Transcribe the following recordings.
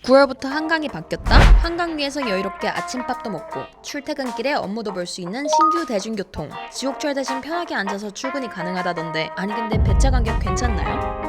9월부터 한강이 바뀌었다? 한강위에서 여유롭게 아침밥도 먹고 출퇴근길에 업무도 볼 수 있는 신규 대중교통. 지옥철 대신 편하게 앉아서 출근이 가능하다던데, 아니 근데 배차 간격 괜찮나요?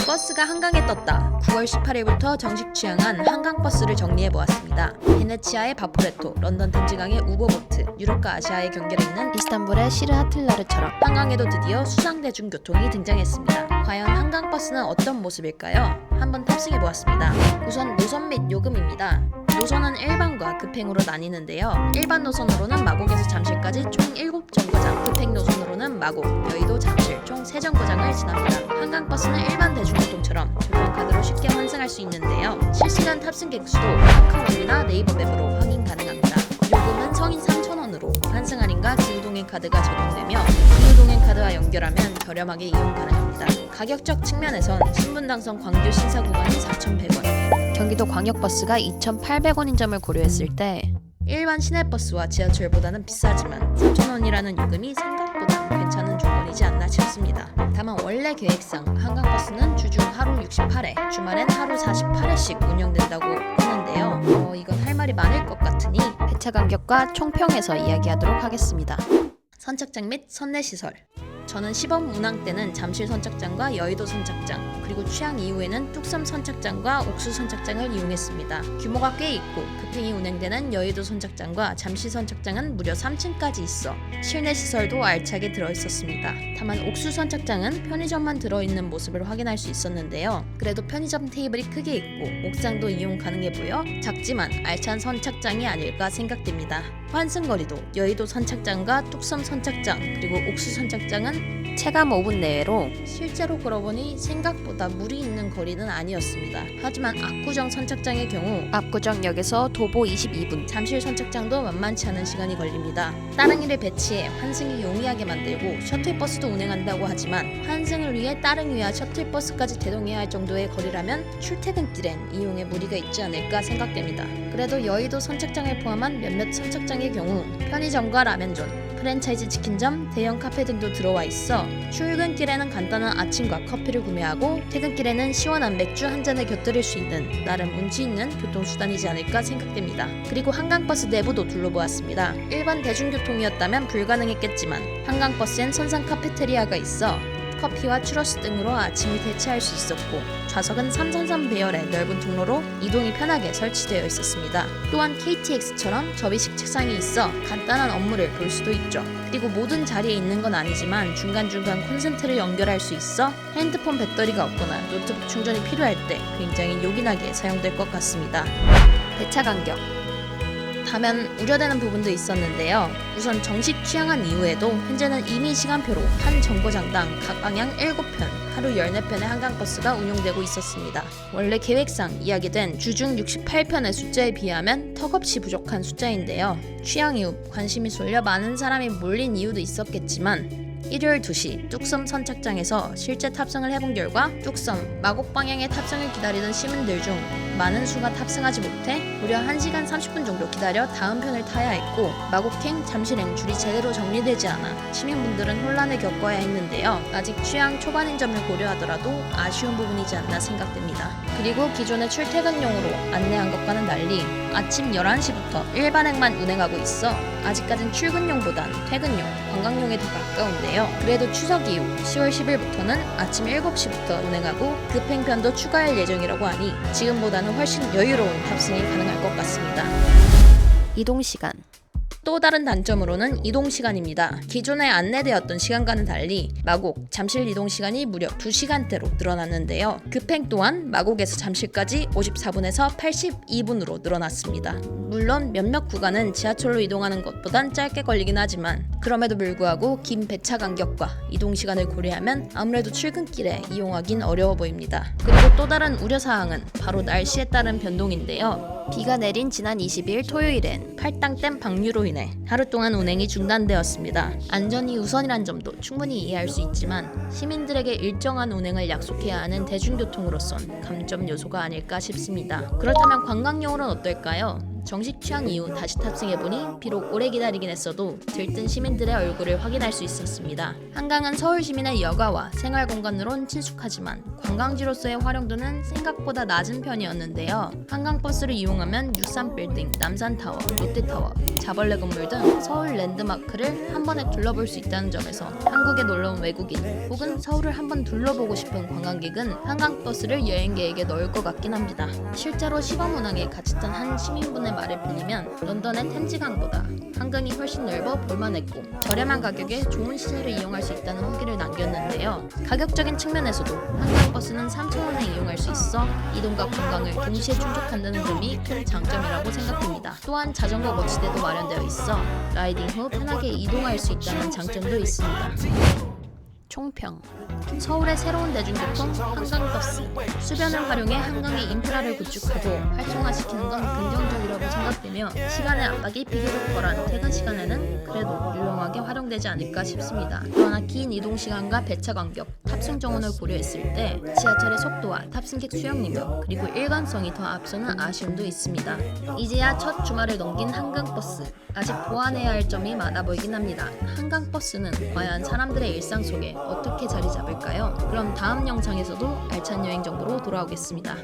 버스가 한강에 떴다. 9월 18일부터 정식 취항한 한강버스를 정리해보았습니다. 베네치아의 바포레토, 런던 템즈강의 우버보트, 유럽과 아시아의 경계를 잇는 이스탄불의 시르하틀라르처럼 한강에도 드디어 수상대중교통이 등장했습니다. 과연 한강버스는 어떤 모습일까요? 한번 탑승해보았습니다. 우선 노선 및 요금입니다. 노선은 일반과 급행으로 나뉘는데요. 일반 노선으로는 마곡에서 잠실까지 총 7정거장, 급행 노선으로는 마곡, 여의도, 잠실 총 3정거장을 지납니다. 한강버스는 일반 대중교통처럼 교통카드로 쉽게 환승할 수 있는데요. 실시간 탑승객 수도 카카오맵이나 네이버 맵으로 확인 가능합니다. 요금은 성인 3,000원으로 환승 할인과 기후동행 카드가 적용되며 기후동행 카드와 연결하면 저렴하게 이용 가능합니다. 가격적 측면에선 신분당선 광주 신사 구간이 4,100원, 경기도 광역버스가 2,800원인 점을 고려했을 때 일반 시내버스와 지하철보다는 비싸지만 3,000원이라는 요금이 생각보다 괜찮은 조건이지 않나 싶습니다. 다만 원래 계획상 한강버스는 주중 하루 68회, 주말엔 하루 48회씩 운영된다고 했는데요. 이건 할 말이 많을 것 같으니 배차 간격과 총평에서 이야기하도록 하겠습니다. 선착장 및 선내시설. 저는 시범 운항 때는 잠실 선착장과 여의도 선착장, 그리고 취항 이후에는 뚝섬 선착장과 옥수 선착장을 이용했습니다. 규모가 꽤 있고 급행이 운행되는 여의도 선착장과 잠실 선착장은 무려 3층까지 있어 실내 시설도 알차게 들어있었습니다. 다만 옥수 선착장은 편의점만 들어있는 모습을 확인할 수 있었는데요. 그래도 편의점 테이블이 크게 있고 옥상도 이용 가능해 보여 작지만 알찬 선착장이 아닐까 생각됩니다. 환승거리도 여의도 선착장과 뚝섬 선착장 그리고 옥수 선착장은 체감 5분 내외로 실제로 걸어보니 생각보다 무리 있는 거리는 아니었습니다. 하지만 압구정 선착장의 경우 압구정역에서 도보 22분, 잠실 선착장도 만만치 않은 시간이 걸립니다. 따릉이를 배치해 환승이 용이하게 만들고 셔틀버스도 운행한다고 하지만 환승을 위해 따릉이와 셔틀버스까지 대동해야 할 정도의 거리라면 출퇴근길엔 이용에 무리가 있지 않을까 생각됩니다. 그래도 여의도 선착장을 포함한 몇몇 선착장의 경우 편의점과 라면존, 프랜차이즈 치킨점, 대형 카페 등도 들어와 있어 출근길에는 간단한 아침과 커피를 구매하고 퇴근길에는 시원한 맥주 한 잔을 곁들일 수 있는 나름 운치 있는 교통수단이지 않을까 생각됩니다. 그리고 한강버스 내부도 둘러보았습니다. 일반 대중교통이었다면 불가능했겠지만 한강버스엔 선상 카페테리아가 있어 커피와 추러스 등으로 아침을 대체할 수 있었고 좌석은 333 배열의 넓은 통로로 이동이 편하게 설치되어 있었습니다. 또한 KTX처럼 접이식 책상이 있어 간단한 업무를 볼 수도 있죠. 그리고 모든 자리에 있는 건 아니지만 중간중간 콘센트를 연결할 수 있어 핸드폰 배터리가 없거나 노트북 충전이 필요할 때 굉장히 요긴하게 사용될 것 같습니다. 배차 간격. 다만 우려되는 부분도 있었는데요. 우선 정식 취항한 이후에도 현재는 이미 시간표로 한 정거장당 각 방향 7편, 하루 14편의 한강버스가 운용되고 있었습니다. 원래 계획상 이야기된 주중 68편의 숫자에 비하면 턱없이 부족한 숫자인데요. 취항 이후 관심이 쏠려 많은 사람이 몰린 이유도 있었겠지만 일요일 2시 뚝섬 선착장에서 실제 탑승을 해본 결과 뚝섬, 마곡 방향의 탑승을 기다리던 시민들 중 많은 수가 탑승하지 못해 무려 1시간 30분 정도 기다려 다음 편을 타야 했고 마곡행, 잠실행 줄이 제대로 정리되지 않아 시민분들은 혼란을 겪어야 했는데요. 아직 취항 초반인 점을 고려하더라도 아쉬운 부분이지 않나 생각됩니다. 그리고 기존의 출퇴근용으로 안내한 것과는 달리 아침 11시부터 일반행만 운행하고 있어 아직까진 출근용보단 퇴근용, 관광용에 더 가까운데요. 그래도 추석 이후 10월 10일부터는 아침 7시부터 운행하고 급행편도 추가할 예정이라고 하니 지금보다는 훨씬 여유로운 탑승이 가능할 것 같습니다. 이동시간. 또 다른 단점으로는 이동시간입니다. 기존에 안내되었던 시간과는 달리 마곡, 잠실 이동시간이 무려 2시간대로 늘어났는데요. 급행 또한 마곡에서 잠실까지 54분에서 82분으로 늘어났습니다. 물론 몇몇 구간은 지하철로 이동하는 것보단 짧게 걸리긴 하지만 그럼에도 불구하고 긴 배차 간격과 이동시간을 고려하면 아무래도 출근길에 이용하긴 어려워 보입니다. 그리고 또 다른 우려사항은 바로 날씨에 따른 변동인데요. 비가 내린 지난 20일 토요일엔 팔당댐 방류로 인해 하루 동안 운행이 중단되었습니다. 안전이 우선이란 점도 충분히 이해할 수 있지만 시민들에게 일정한 운행을 약속해야 하는 대중교통으로선 감점 요소가 아닐까 싶습니다. 그렇다면 관광용으로는 어떨까요? 정식 취항 이후 다시 탑승해보니 비록 오래 기다리긴 했어도 들뜬 시민들의 얼굴을 확인할 수 있었습니다. 한강은 서울 시민의 여가와 생활 공간으론 친숙하지만 관광지로서의 활용도는 생각보다 낮은 편이었는데요. 한강버스를 이용하면 63빌딩, 남산타워, 롯데타워, 자벌레 건물 등 서울 랜드마크를 한 번에 둘러볼 수 있다는 점에서 한국에 놀러온 외국인 혹은 서울을 한번 둘러보고 싶은 관광객은 한강버스를 여행계획에 넣을 것 같긴 합니다. 실제로 시범운항에 같이 탄 한 시민분의 말을 빌리면 런던의 템즈강보다 한강이 훨씬 넓어 볼만했고 저렴한 가격에 좋은 시설을 이용할 수 있다는 후기를 남겼는데요. 가격적인 측면에서도 한강버스는 3,000원에 이용할 수 있어 이동과 관광을 동시에 충족한다는 점이 큰 장점이라고 생각됩니다. 또한 자전거 거치대도 마련되어 있어 라이딩 후 편하게 이동할 수 있다는 장점도 있습니다. 총평. 서울의 새로운 대중교통 한강버스. 수변을 활용해 한강의 인프라를 구축하고 활성화시키는 건 긍정적이라고 생각되며 시간의 압박이 비교적 덜한 퇴근 시간에는 그래도 유용하게 활용되지 않을까 싶습니다. 그러나 긴 이동 시간과 배차 간격, 탑승 정원을 고려했을 때 지하철의 속도와 탑승객 수용 능력 그리고 일관성이 더 앞서는 아쉬움도 있습니다. 이제야 첫 주말을 넘긴 한강버스. 아직 보완해야 할 점이 많아 보이긴 합니다. 한강버스는 과연 사람들의 일상 속에 어떻게 자리 잡을까요? 그럼 다음 영상에서도 알찬 여행 정보로 돌아오겠습니다.